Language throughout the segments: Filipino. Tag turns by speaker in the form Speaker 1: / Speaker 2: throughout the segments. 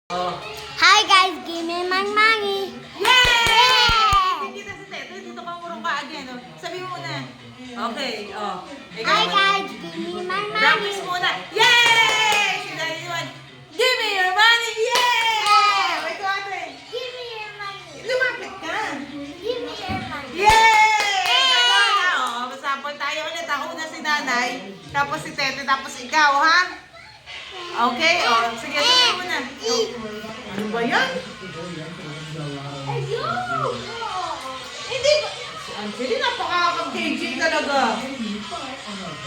Speaker 1: Oh.
Speaker 2: Hi guys, give me my money.
Speaker 1: Yay! Kita si Tete, dito ka murong ka again. Oh. Sabi mo na. Okay, oh. Ikaw
Speaker 2: Hi
Speaker 1: muna.
Speaker 2: guys, give me my money.
Speaker 1: Practice muna. Yay! Sila naman. Give me your money. Yay! Wait ko ate.
Speaker 2: Give me your money.
Speaker 1: Lumapit ka.
Speaker 2: Give me your money.
Speaker 1: Yay! Ganda na. Oh, masapol tayo ulit. Ako na si nanay, tapos si Tete, tapos ikaw, ha? Okay, oh. Sige, sige muna. Oh. Ano ba yan?
Speaker 2: Ayun!
Speaker 1: Hindi ba? Si Angeli, napaka-KJ talaga.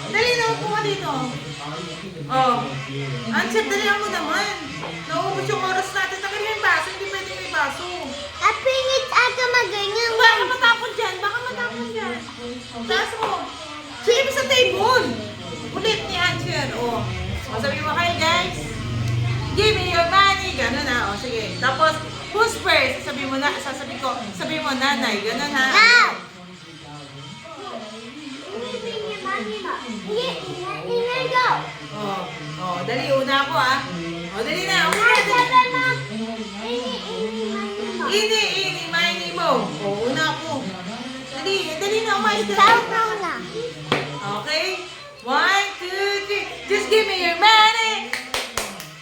Speaker 1: Dali na, upo ka dito. Oh. Angel, dalihan mo naman. Naubos yung oras natin. Tagal yung baso, hindi pwede may baso.
Speaker 2: Apingit ako maganyan.
Speaker 1: Baka matapon dyan, baka matapon dyan. Taas mo. Sige mo sa table. Ulit ni Angel. Oh. O, sabi mo kayo, guys. Give me your money. Gano'n na. O, sige. Tapos, who's first? Sabi mo na, sabi mo nanay. Gano'n ha.
Speaker 2: Now! Give me your money, ma. Here go.
Speaker 1: Oh, oh, dali. Una ako, ha. O, dali na. Una,
Speaker 2: Hi,
Speaker 1: dali.
Speaker 2: Papa, Mom. Ini,
Speaker 1: Ini, mini, mo. O, una ako. Dali, dali na. Umayos ka.
Speaker 2: Sabaw na.
Speaker 1: Okay? 1, 2, 3. Just give me your money.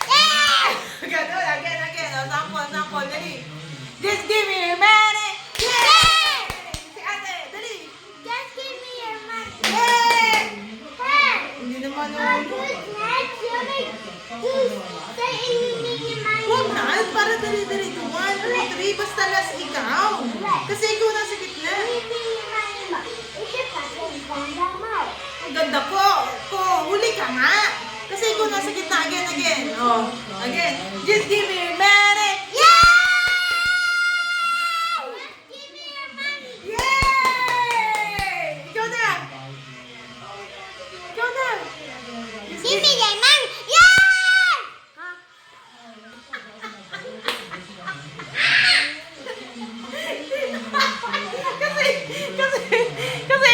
Speaker 2: Yeah!
Speaker 1: Ganun, again. O, sample, dali. Just give me your money.
Speaker 2: Yeah!
Speaker 1: Si ate, dali.
Speaker 2: Just give me your money.
Speaker 1: Yay!
Speaker 2: Hey!
Speaker 1: Hindi naman
Speaker 2: Good night, Jimmy. Say ini your money.
Speaker 1: Huwag na, para dali-dali. 1, 2, 3, basta last ikaw. Kasi ikaw nasa gitna.
Speaker 2: Give me your money, ma. Ito pa sa ganda mo.
Speaker 1: Ang ganda ko. Huli ka nga. Kasi ikaw nasa gitna again. Oh, again. Just give me